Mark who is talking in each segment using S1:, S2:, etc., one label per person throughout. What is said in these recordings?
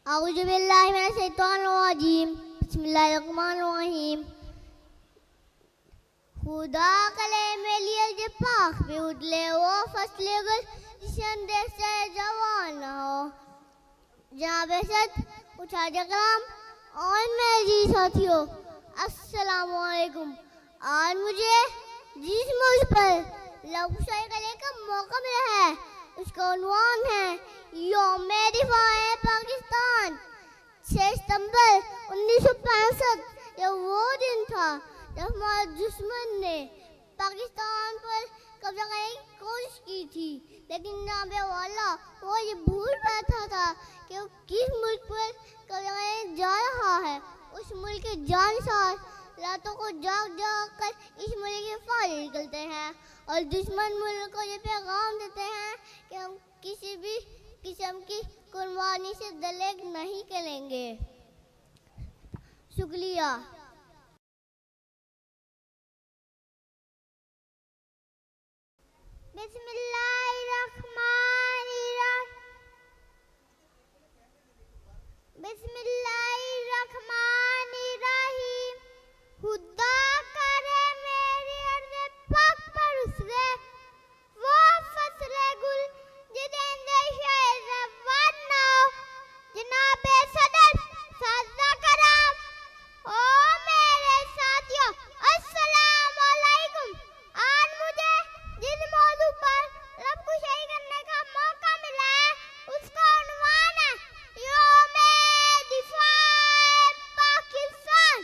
S1: औज़ुबिल्लाहि मिनश्शैतानिर्रजीम बिस्मिल्लाहिर्रहमानिर्रहीम। खुदा कले में लिए जे पाक पे उठले वो फसले गल संदेश से जवान हो जहाँ बेशत उठा जगराम और मेरी साथियों अस्सलामु अलैकुम। आज मुझे जिस मुल्क पर लफ्ज़ करने का मौका मिला है उसका उन्वान है यौम दिफा-ए पाकिस्तान। 6 सितंबर 1965 यह वो दिन था जब हमारे दुश्मन ने पाकिस्तान पर कब्जा करने की कोशिश की थी, लेकिन नाबे वाला वो ये भूल बैठा था कि वो किस मुल्क पर कब्जा करने जा रहा है। उस मुल्क के जानसार रातों को जाग जाग कर इस मुल्क के फायदे निकलते हैं और दुश्मन मुल्क को ये पैगाम देते हैं कि हम किसी भी किस्म की कुर्बानी से दलेग नहीं करेंगे। शुक्रिया। बिस्मिल्लाहिर्रहमानिर्रहीम। खुदा करे मेरी अर्ज़ पाक पर उसरे वो फसले गुल जितेंद्र शाह रवान ना हो जनाबे सदर सादा कराम। ओ मेरे साथियों अस्सलाम वालेकुम। आज मुझे जिस मौजू पर रब को शहीद करने का मौका मिला है उसका उन्वान है यौम दिफा-ए पाकिस्तान।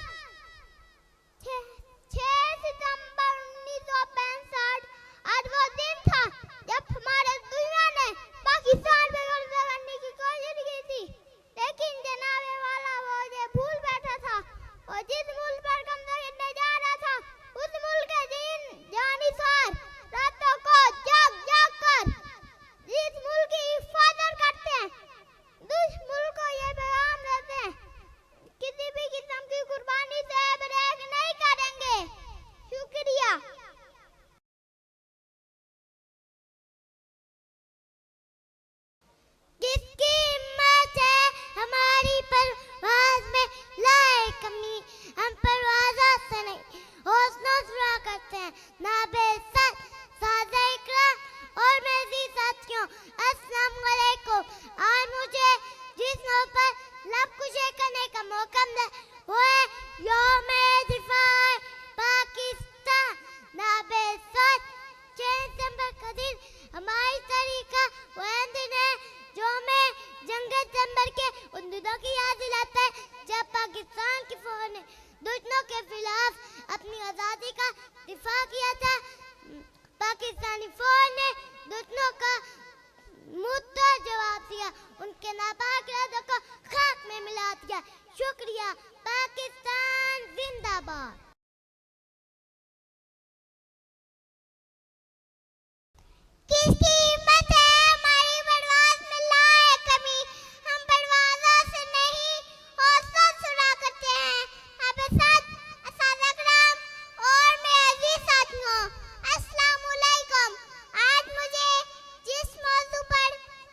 S1: 6 सितंबर 1965 आज वो दिन था जब हमारे दुश्मन ने पाकिस्तान पे कब्जा करने की कोशिश की थी, लेकिन जनाबे वाला वो ये भूल बैठा था और जिस मुल्क पर कब्जा करने जा रहा था उस मुल्क के जानिसार रातों को जाग जाग कर जिस मुल्क की हिफाजत करते हैं, उस मुल्क को ये पैगाम देते हैं किसी भी किस्म की कुर्बानी से ब्रेक नहीं करेंगे। शुक्रिया। किसकी हिम्मत है हमारी परवाज़ में लाए कमी, हम परवाज़ों से नहीं हौसलों से रहा करते हैं नाबे सद सादा इकराम। और मेरी साथियों अस्सलाम वालेकुम। आज मुझे जिस नौ पर लब कुशे करने का मौका मिला वो है यौम दिफा-ए पाकिस्तान। नाबे सद 6 सितंबर का दिन हमारी तारीख का वो दिन है जो हमें जंग सितंबर के उन दिनों की याद दिलाता है जब पाकिस्तान की फौज ने दुश्मनों के खिलाफ अपनी आज़ादी का दिफा किया था। पाकिस्तानी फौज ने दुश्मनों का मुंहतोड़ जवाब दिया, उनके नापाक इरादों को खाक में मिला दिया। शुक्रिया। पाकिस्तान जिंदाबाद। किसकी हिम्मत है हमारी परवाज़ में लाए कमी, हम परवाज़ों से नहीं हौसलों से उड़ा करते हैं। अब साथ सादा कराम और मेरे अजीज साथियों अस्सलाम वालेकुम। आज मुझे जिस मौजू पर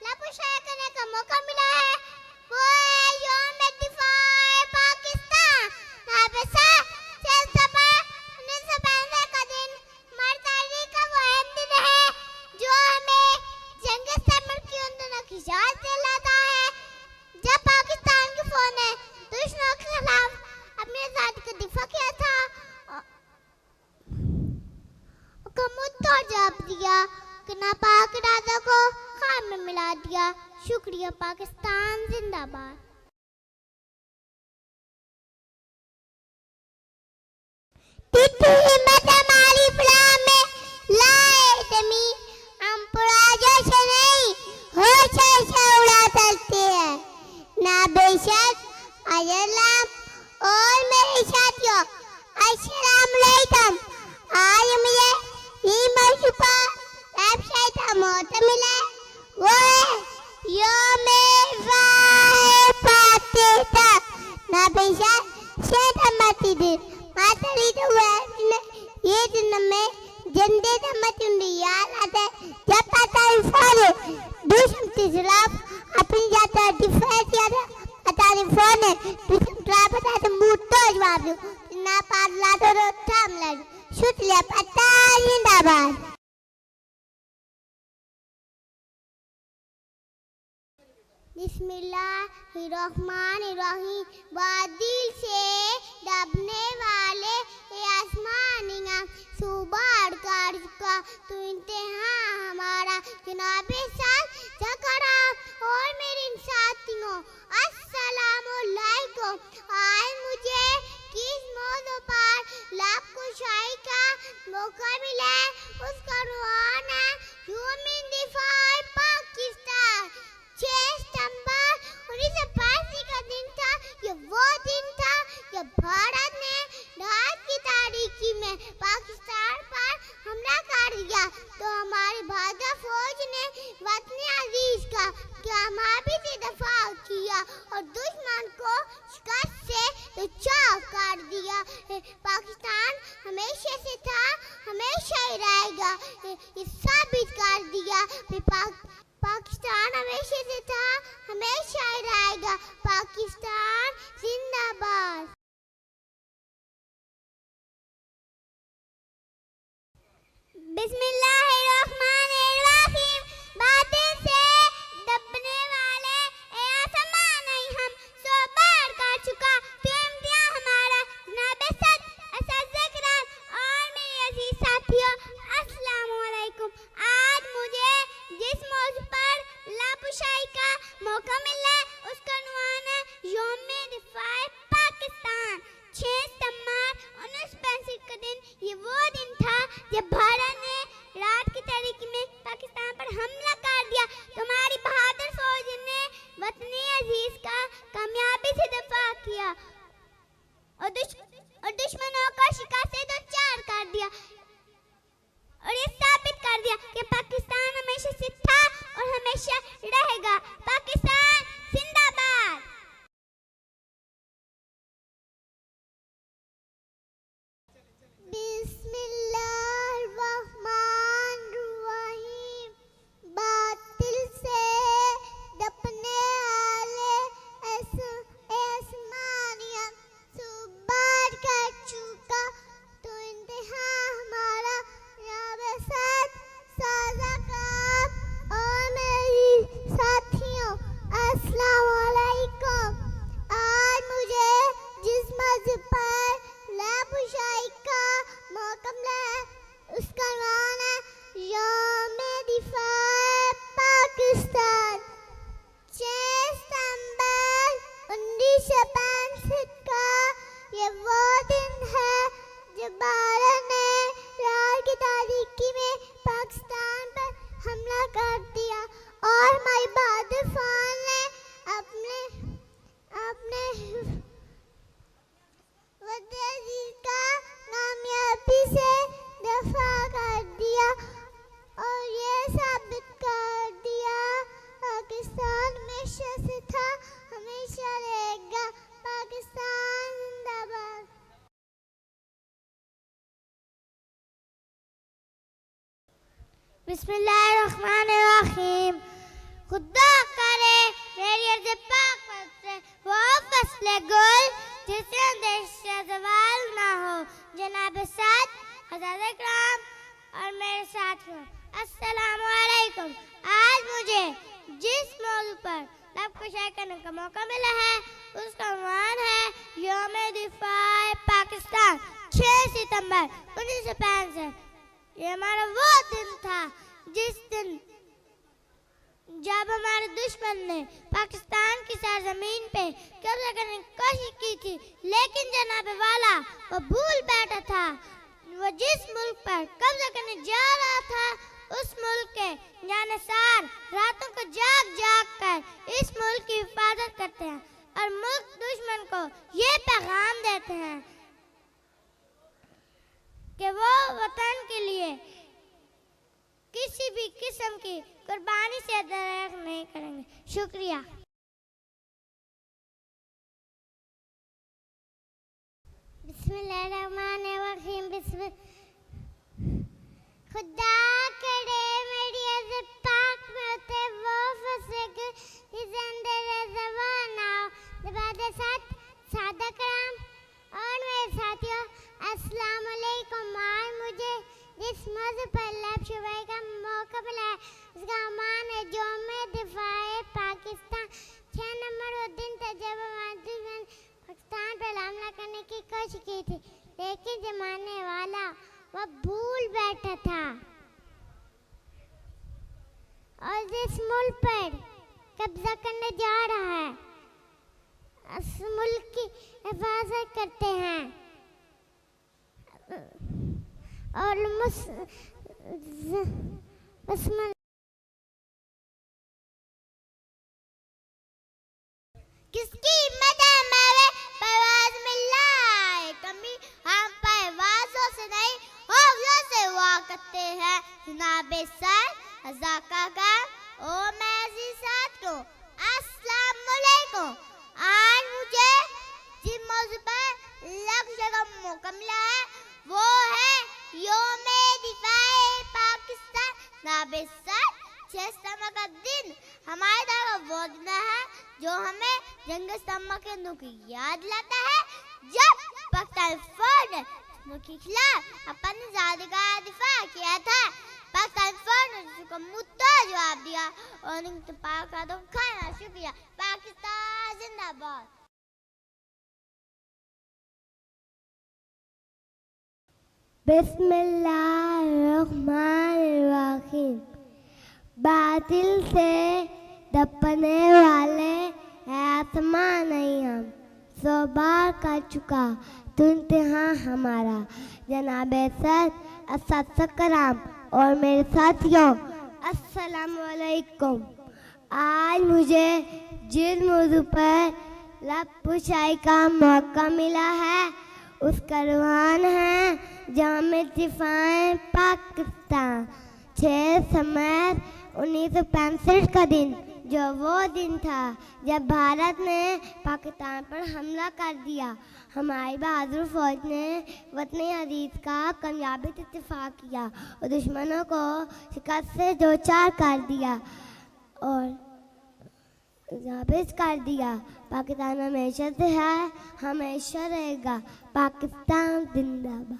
S1: लब शेयर करने का मौका मिला है वो है यौम दिफा-ए पाकिस्तान। अब साथ 6 सितंबर 1965 का दिन हमारी तारीख का वो दिन है जो हमें जंग सितंबर की उन दिनों की याद दिलाता है जब पाकिस्तान की फौज ने दुश्मनों के खिलाफ अपनी आज़ादी का दिफा किया था और मुंहतोड़ जवाब दिया कि नापाक इरादों को खाक में मिला दिया। शुक्रिया। पाकिस्तान जिंदाबाद। कितनी हिम्मत हमारी फलाह में लाए दमी, हम पुराजों से नहीं होशों से उड़ा सकते हैं ना बेशक अल्लाह। और मेरे साथियों अस्सलाम वालेकुम। आज मुझे ये मौजू पर वेबसाइट का मौका मिला वो है यौम दिफा-ए पाकिस्तान। ना बेशक 6 सितंबर के दिन मातरी तो ये दिन में झंडे दमत याद आता है जब पाकिस्तान फौज दुश्मन के खिलाफ अपनी जाता दिफा किया था बिस्मिल्लाहिर्रहमानिर्रहीम। बादल से दबने वाले ये आसमानिया सुबार कर चुका तो इंतहा हमारा जनाबे साथ जकरा। और मेरे साथियों अस्सलामुअलैकुम। आज मुझे किस मौजू पर लब कुशाई का मौका मिला है उसका रुआन है ह्यूमन डिफाई पाकिस्तान। 6 सितंबर 1985 का दिन था। ये वो दिन था जब भारत ने रात की तारीकी में पाकिस्तान पर हमला कर दिया तो हमारी भाजपा फौज ने वतन अजीज का कामयाबी से दफा किया और दुश्मन को शिकस्त से बचाव कर दिया। पाकिस्तान हमेशा से था, हमेशा ही रहेगा। ये साबित कर दिया। पाकिस्तान हमेशा से था, हमेशा ही रहेगा। पाकिस्तान जिंदाबाद। बिस्मिल्लाहिर्रहमानिर्रहीम। बादल से दबने वाले ए आसमान नहीं हम सो बार कर चुका तो इम्तिहान हमारा जनाबे सद असज़कराम। और मेरे अजीज साथियों अस्सलाम वालेकुम। आज मुझे जिस मौजू पर लापुशाई का मौका मिला है उसका नुआन है यौम-ए दिफाए पाकिस्तान। 6 सितंबर 1965 का दिन ये वो दिन था जब भारत ने रात की तारीकी में पाकिस्तान पर हमला कर दिया तो हमारी बहादुर फौज ने वतन अजीज का कामयाबी से दफा किया और दुश्मनों को शिकस्त से दो चार कर दिया और ये साबित कर दिया कि पाकिस्तान हमेशा से था और हमेशा रहेगा। पाकिस्तान जिंदाबाद। बिस्मिल्लाहिर्रहमानिर्रहीम। बातिल से दबने वाले आसमानिया सुबार कर चुका तो इंतहा हमारा जनाबे साथ साझा काम। और मेरी साथियों अस्सलाम वालेकुम। आज मुझे जिस मौजू पर लापुशाई का मौका मिला है उसका नाम है यौम-ए दिफाए पाकिस्तान। 6 सितंबर 1965 का ये वो दिन है जब भारत ने रात की तारीकी में पाकिस्तान पर हमला कर दिया और हमारी बहादुर फौज ने अपने वतन का कामयाबी से दफा कर दिया और ये साबित कर दिया पाकिस्तान हमेशा से था, हमेशा रहेगा। पाकिस्तान जिंदाबाद। बिस्मिल्लाहिर्रहमानिर्रहीम। खुदा करे मेरी अर्ज़ पाक से वो फसले गुल जिससे अंदेश से सवाल ना हो। जनाबे साथ हज़रत इकराम और मेरे साथियों अस्सलाम वालेकुम। आज मुझे जिस मौजू पर लब कुशाई करने का मौका मिला है उसका नाम है यौम-ए दिफाए पाकिस्तान। 6 सितंबर 1965 ये हमारा वो दिन था जिस दिन जब हमारे दुश्मन ने पाकिस्तान की सरजमीन पे कब्जा करने की कोशिश की थी लेकिन जनाबे वाला वो भूल बैठा था। वो जिस मुल्क पर कब्जा करने जा रहा था उस मुल्क के जानसार रातों को जाग जाग कर इस मुल्क की हिफाजत करते हैं और मुल्क दुश्मन को ये पैगाम देते हैं कि वो वतन के लिए किसी भी किस्म की कुर्बानी से दरेक नहीं करेंगे। शुक्रिया। बिस्मिल्लाहिर्रहमानिर्रहीम। खुदा करे मेरी अर्ज़ पाक में होते वो फंसे जिस अंदर ज़बान ना हो। दबादे साथ सादा कराम और मेरे साथियों अस्सलाम वालेकुम। आज मुझे जिस मौजू पर लापुशाई का मौका मिला है उसका नाम है यौम-ए दिफाए पाकिस्तान। जमाने वाला वह भूल बैठा था और जिस मुल्क पर कब्जा करने जा रहा है उस मुल्क की हिफाजत करते हैं और किसकी हिम्मत है मेरे परवाज़ में लाए कमी हम परवाज़ों से नहीं हौसलों से हुआ करते हैं जनाबे सर हज़ाका का ओ मैं अज़ीज़ात को अस्सलाम वालेकुम। आज मुझे जिस मौजू पर लक्ष्य का मौका मिला है वो है यौमे दिफाए पाकिस्तान। जनाबे सर 6 सितंबर का दिन हमारे तरफ वो दिन है जो हमें जंग सितंबर के दिनों की याद लाता है जब पाकिस्तान फौज ने मुल्क के खिलाफ अपनी आज़ादी का दिफा किया था। पाकिस्तान फौज ने उसको मुद्दा जवाब दिया और उनके पाक का तो खाना शुक्रिया। पाकिस्तान जिंदाबाद। बिस्मिल्लाहिर्रहमानिर्रहीम। बातिल से दबने वाले आसमां नहीं हम 100 बार कर चुका तो इंतहा हमारा। जनाबे सर अस्सलाम कराम और मेरे साथियों अस्सलाम वालेकुम। आज मुझे जिस मौजू पर लब पुशाई का मौका मिला है उसका रवान है जामे दिफाए पाकिस्तान। 6 सितंबर 1965 का दिन जो वो दिन था जब भारत ने पाकिस्तान पर हमला कर दिया। हमारी बहादुर फौज ने वतन अजीज का कामयाबी से इत्तेफाक किया और दुश्मनों को शिकस्त से दो चार कर दिया और जाबिज कर दिया। पाकिस्तान हमेशा से है हमेशा रहेगा। पाकिस्तान जिंदाबाद।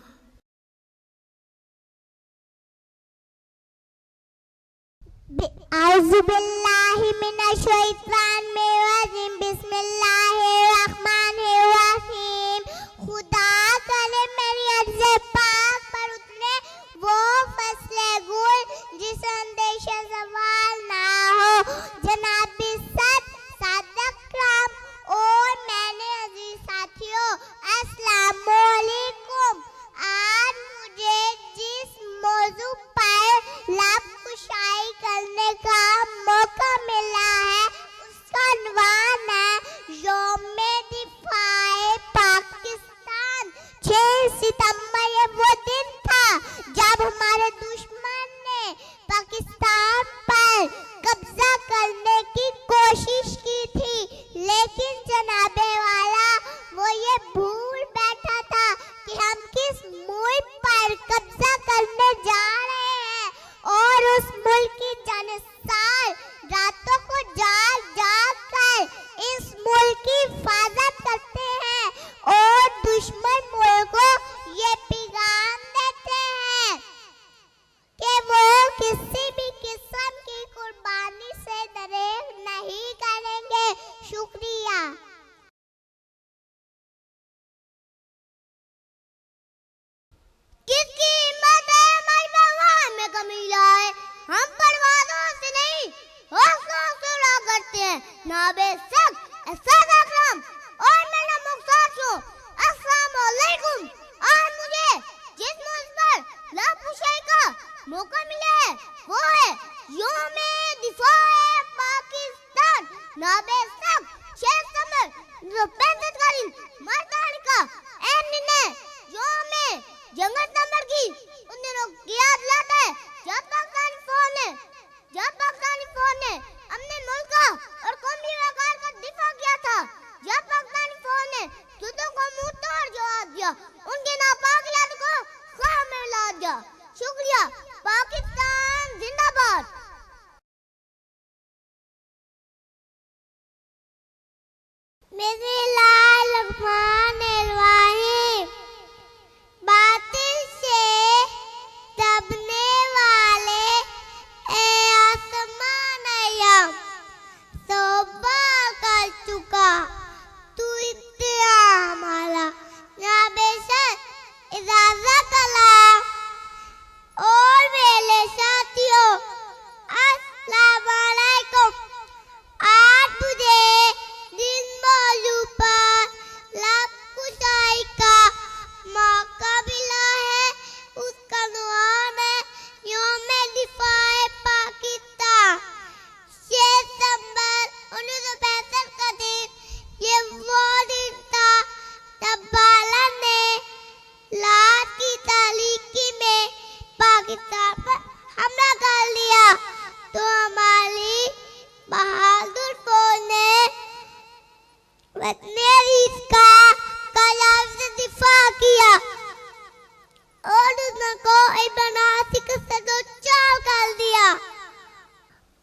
S1: आउज़ुबिल्लाहि मिनश शैतानिर रजीम। बिस्मिल्लाहिर्रहमानिर्रहीम। खुदा करे मेरी अर्ज़ पाक पर उतरे वो फसले गुल जिस अंदेशा सवाल ना हो। जनाबी सादक राम और मैंने अजीज साथियों अस्सलाम वालेकुम। आज मुझे जिस मौजू पर लब कुशाई करने का मौका मिला है उसका उन्वान है यौमे दिफाए पाकिस्तान। 6 सितंबर ये वो दिन था जब हमारे दुश्मन ने पाकिस्तान पर कब्जा करने की कोशिश की थी लेकिन जनाबे वाला वो ये भूल बैठा था कि हम किस मुल्क पर कब्जा करने जा रहे हैं और उस मुल्क की जानसार रातों को जाग जाग कर इस मुल्क की हिफाजत करते हैं और दुश्मन मुल्क को ये पैगाम देते हैं कि वो किसी भी किस्म की कुर्बानी से दरेक नहीं करेंगे। शुक्रिया। किसकी हिम्मत है हमारी परवाह में कमी लाए हम परवाज़ों से नहीं हौसलों से उड़ा करते हैं। नाबे सक अस्सलाम और मेरा मुख्तार अस्सलाम वालेकुम। आज मुझे जिस मौजू पर लब पुशाई का मौका मिला है वो है यौमे दिफाए पाकिस्तान। नाबे सक 6 सितंबर 1965 का दिन मर्दानी का अहम निर्णय यौमे जंग सितंबर की उन दिनों की याद लाता है जब पाकिस्तानी फौज ने अपने मुल्क का और कौमी वकार का दिफा किया था। जब पाकिस्तानी फौज ने युद्धों को मुंह तोड़ जवाब दिया उनके नापाक इलाके को खां में मिला दिया। शुक्रिया। पाकिस्तान जिंदाबाद। बिस्मिल्लाहिर्रहमानिर्रहीम। बातिल से दबने वाले आसमान आयम 100 बार कर चुका तू इंतहा हमारा। जनाबे सर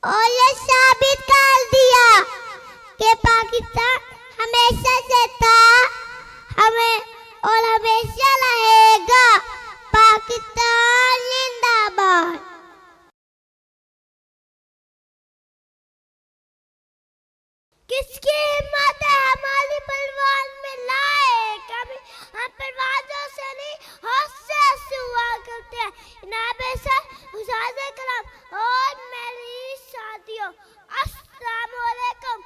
S1: और ये साबित कर दिया कि पाकिस्तान हमेशा से था, हमें और हमेशा रहेगा। पाकिस्तान जिंदाबाद। किसकी हिम्मत है हमारी परवान में लाए, कभी हम परवाज़ों से नहीं हौसले से हुआ करते हैं। जनाबे सर उस्ताद कलाम और मेरी साथियों, अस्सलाम वालेकुम।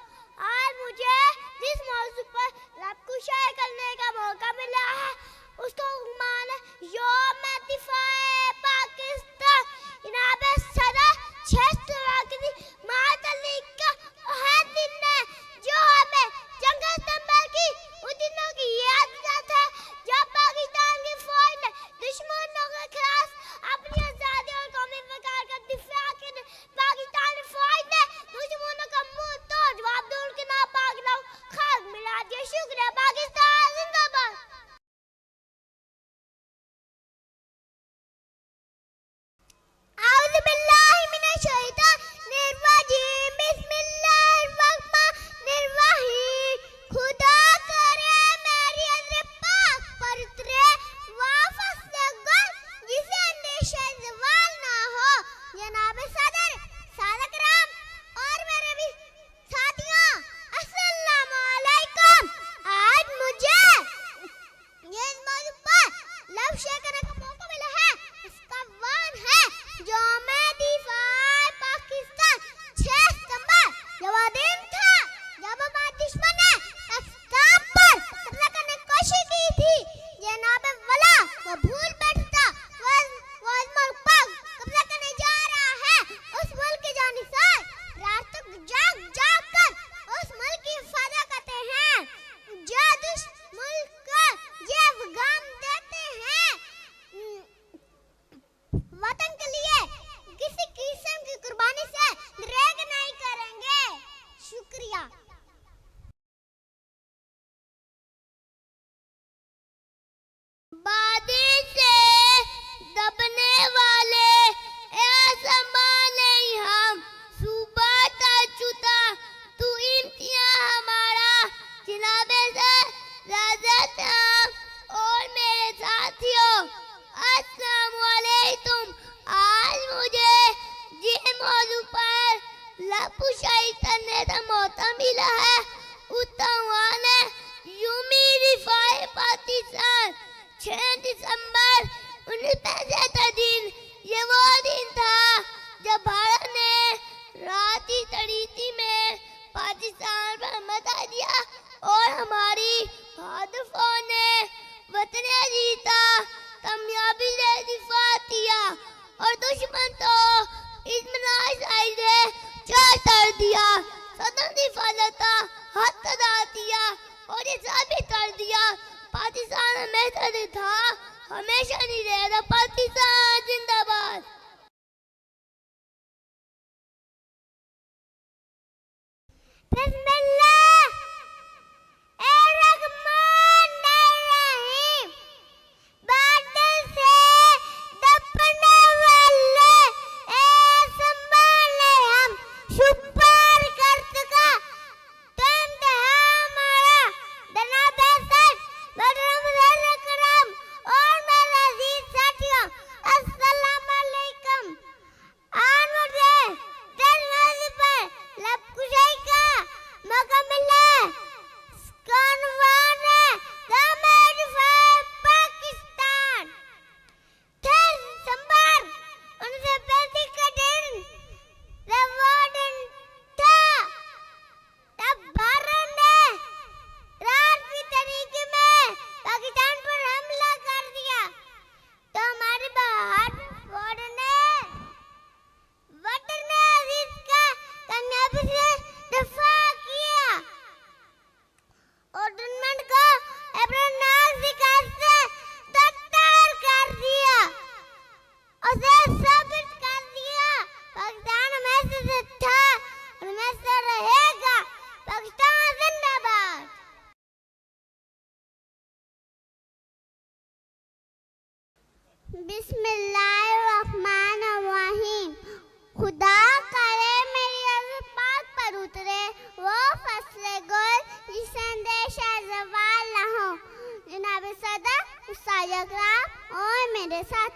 S1: आज मुझे जिस मौजू पर आपको शेयर करने का मौका मिला है उसको मान यौम दिफाए पाकिस्तान। जनाबे सदर 6 मार्च का है दिन है जो हमें जंग सितंबर की उन दिनों की याद दिलाता है जब पाकिस्तान की फौज ने दुश्मनों के खिलाफ अपनी आजादी और कौमी वकार का दिफा किया। पाकिस्तानी फौज ने दुश्मनों का मुंह तोड़ जवाब दे उनके नापाक लोग खाक मिला दिया। शुक्रिया। पाकिस्तान जिंदाबाद। आउज़ु बिल्लाहि मिनश शैतानिर रजीम। बिस्मिल्लाहिर्रहमानिर रहीम। खुदा करे मेरी अज़्र पाक पर उतरे वापस लगन जिसे अंदेशा ज़वाल ना हो। जनाब सदर सादक राम और मेरे भी साथियों, अस्सलाम वालेकुम। आज मुझे ये मौजू पर लफ्ज़ शेयर करने का मौका मिला है। इसका वान है यौम दिफाए पाकिस्तान 6 सितंबर। ये वो दिन था जब हमारे दुश्मन ने पाकिस्तान पर कब्जा करने की कोशिश की थी। जनाब वाला वो भूल बैठा वो मुल्क पर कब्जा करने जा रहा है। उस मुल्क की जानिब से रात तक जाग जाग कर उस मुल्क की हिफाजत करते हैं। जो मुल्क को ये गम देते हैं वतन के लिए किसी किस्म की कुर्बानी से रेग नहीं करेंगे। शुक्रिया। बादी से दबने वाले असमान नहीं हम, सुबह तक छुता तू इम्तियां हमारा। जनाबे से राजत और मेरे साथियों, अस्सलाम वालेकुम। आज मुझे जिस मौजू पर लफ्ज़ करने का मौका मिला है उसका वान है यौम दिफाए पाकिस्तान 6 दिसंबर 1965 दिन। ये वो दिन था जब भारत ने राती तड़ीती में पाकिस्तान पर हमला दिया और हमारी बहादुर फौज ने वतन जीता कामयाबी से दिफा किया और दुश्मन तो इत्मीनान से छोड़ दिया। सदन हिफाजत का हक अदा किया और ये साबित कर दिया पाकिस्तान हमेशा से था, हमेशा नहीं रहेगा। पाकिस्तान जिंदाबाद। बादल से दबने वाले संभाले हम, सुपर कर चुका तंत हमारा। जनाब सदर करम और मेरे अजीज साथियों, अस्सलाम वालेकुम। आज मुझे पर लब कुशाई का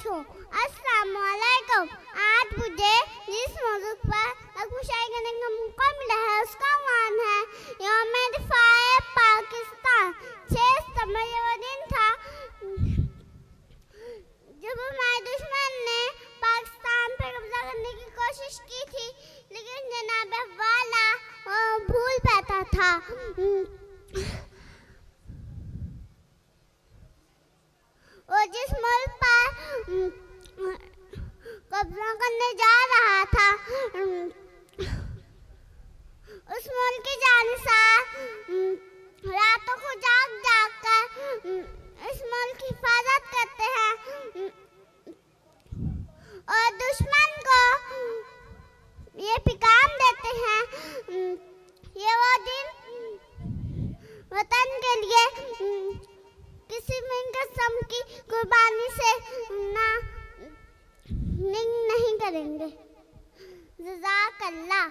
S1: पूछूं। अस्सलाम वालेकुम। आज मुझे जिस मौजूद पर शायरी करने का मौका मिला है उसका नाम है यौम दिफाए पाकिस्तान। 6 सितंबर वो दिन था जब हमारे दुश्मन ने पाकिस्तान पर कब्जा करने की कोशिश की थी, लेकिन जनाब वाला भूल पाता था। वो जिस मुल्क पर कब्जा करने जा रहा था उस मुल्क की जानिसार रातों को जाग जाग कर इस मुल्क की हिफाजत करते हैं और दुश्मन को ये पैगाम देते हैं ये वो दिन वतन के लिए किसी भी किस्म की कुर्बानी से नहीं करेंगे। जज़ाकल्लाह।